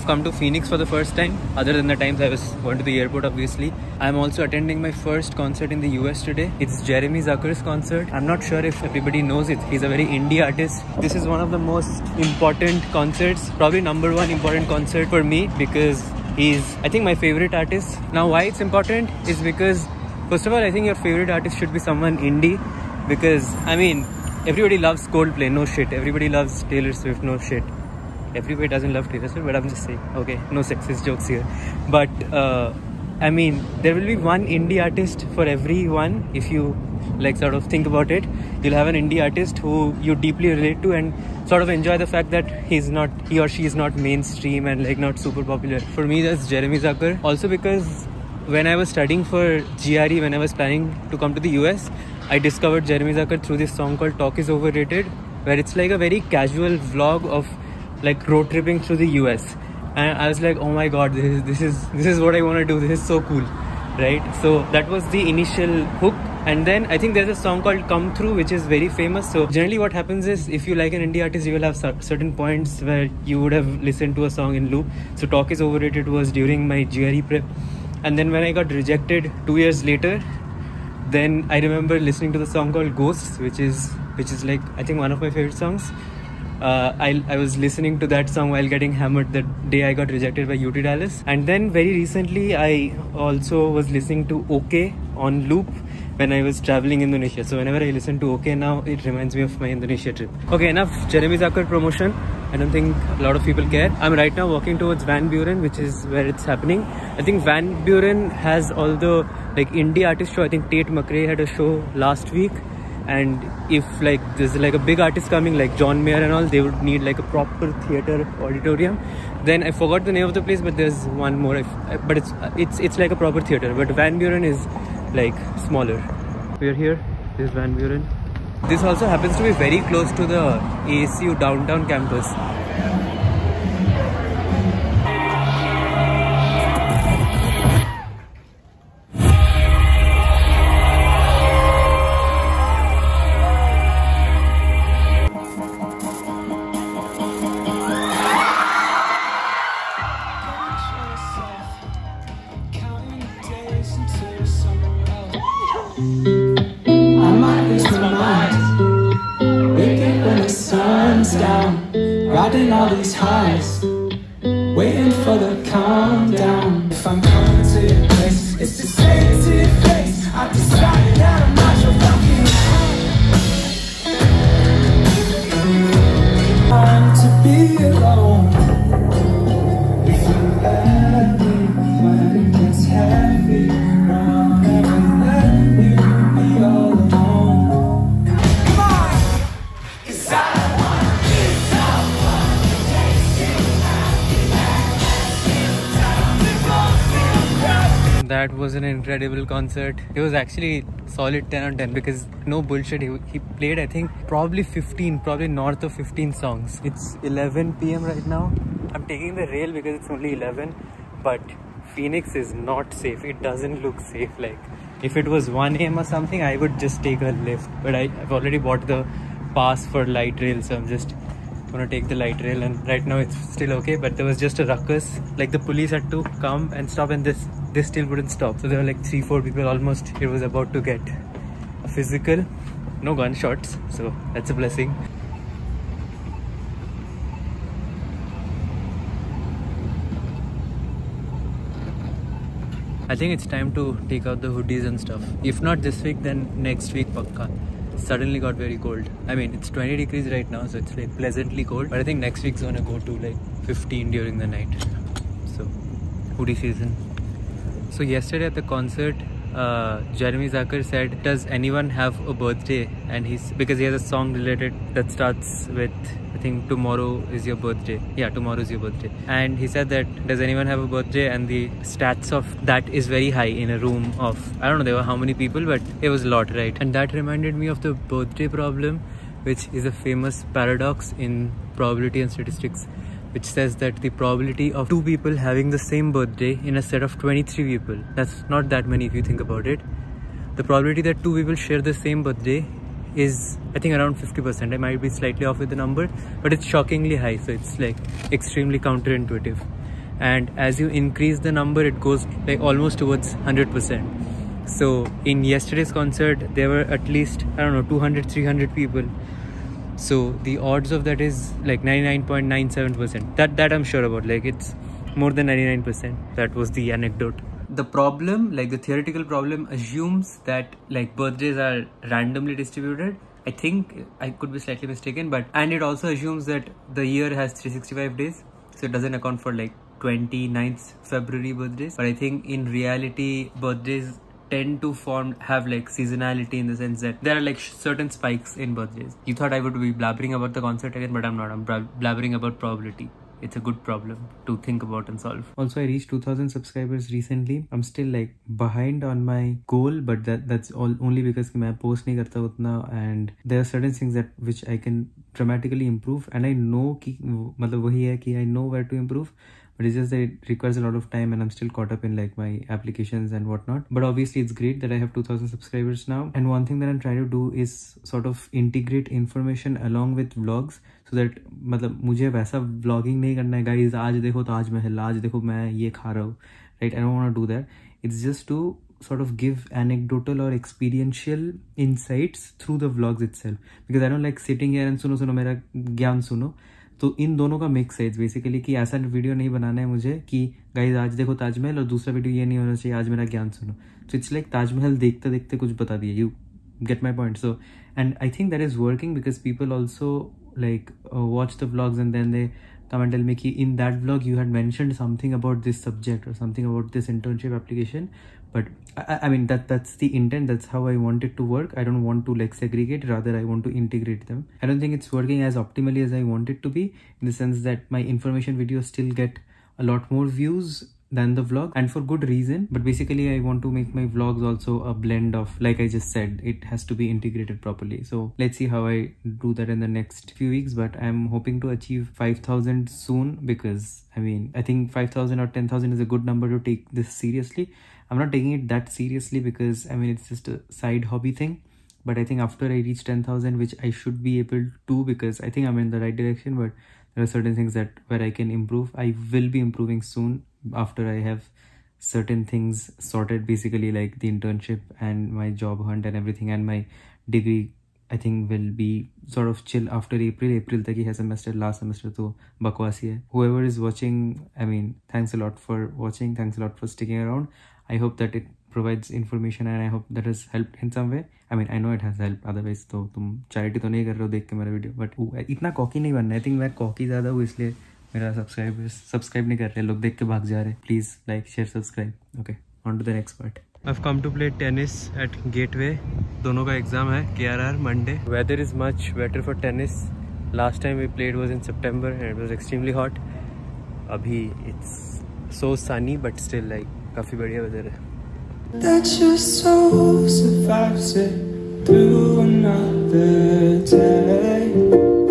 come to Phoenix for the first time, other than the times I was going to the airport obviously. I'm also attending my first concert in the US today. It's Jeremy Zucker's concert. I'm not sure if everybody knows it. He's a very indie artist. This is one of the most important concerts, probably #1 important concert for me, because he's, I think, my favorite artist. Now why it's important is because, first of all, I think your favorite artist should be someone indie, because I mean, everybody loves Coldplay, no shit. Everybody loves Taylor Swift, no shit. Everybody doesn't love Taylor Swift, but I'm just saying, okay, no sexist jokes here. But I mean, there will be one indie artist for everyone. If you like sort of think about it, you'll have an indie artist who you deeply relate to and sort of enjoy the fact that he or she is not mainstream and like not super popular. For me, that's Jeremy Zucker. Also because when I was studying for GRE, when I was planning to come to the US, I discovered Jeremy Zucker through this song called Talk is Overrated, where it's like a very casual vlog of like road tripping through the US. And I was like, oh my god, this is what I want to do. This is so cool, right? So that was the initial hook. And then I think there's a song called Come Through, which is very famous. So generally what happens is, if you like an indie artist, you will have certain points where you would have listened to a song in loop. So Talk is Overrated was during my GRE prep. And then when I got rejected 2 years later, then I remember listening to the song called Ghosts, which is like, I think, one of my favorite songs. I was listening to that song while getting hammered the day I got rejected by UT Dallas. And then very recently I also was listening to OK on loop when I was traveling in Indonesia. So whenever I listen to OK now, it reminds me of my Indonesia trip. Okay, enough Jeremy Zucker promotion. I don't think a lot of people care. I'm right now walking towards Van Buren, which is where it's happening. I think Van Buren has all the like indie artist show. I think Tate McRae had a show last week. And if like there's like a big artist coming like John Mayer and all, they would need like a proper theater auditorium. Then I forgot the name of the place, but there's one more. But it's like a proper theater. But Van Buren is like smaller. We're here. This is Van Buren. This also happens to be very close to the ASU downtown campus. Riding all these highs, waiting for the countdown. If I'm coming to your place, it's to say it to your face. I decided that I'm not your fucking time to be alone. If you let me, when it gets heavy, I'll never let you be all alone. Come on, 'cause That was an incredible concert. It was actually solid 10 on 10 because no bullshit, he played I think probably north of 15 songs. It's 11 PM right now. I'm taking the rail because it's only 11, but Phoenix is not safe. It doesn't look safe. Like if it was 1 AM or something, I would just take a lift, but I've already bought the pass for light rail, so I'm just gonna take the light rail, and right now it's still okay. But there was just a ruckus, like the police had to come and stop, and this still wouldn't stop. So there were like 3-4 people almost. It was about to get a physical. No gunshots, so that's a blessing. I think it's time to take out the hoodies and stuff. If not this week, then next week pakka. Suddenly got very cold. I mean, it's 20 degrees right now, so it's like pleasantly cold, but I think next week's gonna go to like 15 during the night. So hoodie season. So yesterday at the concert, Jeremy Zucker said, does anyone have a birthday? And because he has a song related that starts with, I think, tomorrow is your birthday. Yeah, tomorrow is your birthday. And he said that, does anyone have a birthday? And the stats of that is very high in a room of, I don't know there were how many people, but it was a lot, right? And that reminded me of the birthday problem, which is a famous paradox in probability and statistics, which says that the probability of 2 people having the same birthday in a set of 23 people, that's not that many if you think about it. The probability that 2 people share the same birthday is, I think, around 50%. I might be slightly off with the number, but it's shockingly high, so it's like extremely counterintuitive. and as you increase the number, it goes like almost towards 100%. So in yesterday's concert, there were at least, I don't know, 200, 300 people. So the odds of that is like 99.97%. That I'm sure about. Like it's more than 99%. That was the anecdote. The problem, like the theoretical problem, assumes that like birthdays are randomly distributed. I think I could be slightly mistaken, and it also assumes that the year has 365 days. So it doesn't account for like 29th February birthdays. But I think in reality, birthdays tend to have like seasonality, in the sense that there are like certain spikes in birthdays. You thought I would be blabbering about the concert again, but I'm not. I'm blabbering about probability. It's a good problem to think about and solve. Also, I reached 2000 subscribers recently. I'm still like behind on my goal, but that's all only because मैं post नहीं करता उतना, and there are certain things that which I can dramatically improve, and I know कि मतलब वही है कि I know where to improve. But it's just that it requires a lot of time, and I'm still caught up in like my applications and whatnot. But obviously it's great that I have 2000 subscribers now. And one thing that I'm trying to do is sort of integrate information along with vlogs, so that मतलब मुझे वैसा vlogging नहीं करना है, guys आज देखो ताजमहल, आज देखो मैं ये खा रहा हूँ, right? I don't want to do that. It's just to sort of give anecdotal or experiential insights through the vlogs itself, because I don't like sitting here and सुनो मेरा ज्ञान सुनो. तो इन दोनों का मिक्स है इट्स बेसिकली, कि ऐसा वीडियो नहीं बनाना है मुझे कि गाइस आज देखो ताजमहल, और दूसरा वीडियो ये नहीं होना चाहिए आज मेरा ज्ञान सुनो. सो इट्स लाइक ताजमहल देखते देखते कुछ बता दिए. You get my point. So and I think that is working, because people also like watch the vlogs, and then they come and tell me ki in that vlog you had mentioned something about this subject or something about this internship application. But I mean that's the intent, that's how I want it to work. I don't want to like segregate, rather I want to integrate them. I don't think it's working as optimally as I want it to be, in the sense that my information videos still get a lot more views than the vlog, and for good reason. But basically I want to make my vlogs also a blend of, like I just said, it has to be integrated properly. So let's see how I do that in the next few weeks, but I'm hoping to achieve 5,000 soon, because I mean I think 5,000 or 10,000 is a good number to take this seriously. I'm not taking it that seriously because I mean it's just a side hobby thing, but I think after I reach 10,000, which I should be able to, because I think I'm in the right direction, but there are certain things that where I can improve. I will be improving soon after I have certain things sorted, basically like the internship and my job hunt and everything, and my degree I think will be sort of chill after April तक ही है semester, last semester तो बकवास ही है. Whoever is watching, I mean thanks a lot for watching, thanks a lot for sticking around. I hope that it provides information, and I hope that has helped in some way. I mean I know it has helped, otherwise तो तुम charity तो नहीं कर रहे हो देख के मेरा वीडियो. But इतना कॉकी नहीं बनना है. I think मैं कॉकी ज़्यादा हूँ, इसलिए मेरा सब्सक्राइब नहीं कर रहे, लोग देख के भाग जा रहे. Please like share subscribe. Okay, on to the next part. I've come to play tennis at Gateway. दोनों का एग्जाम है, KRR Monday. Weather is much better for tennis. Last time we played was in September and it was extremely hot. अभी it's so sunny but still like काफी बढ़िया weather है. That your soul survives it through another day.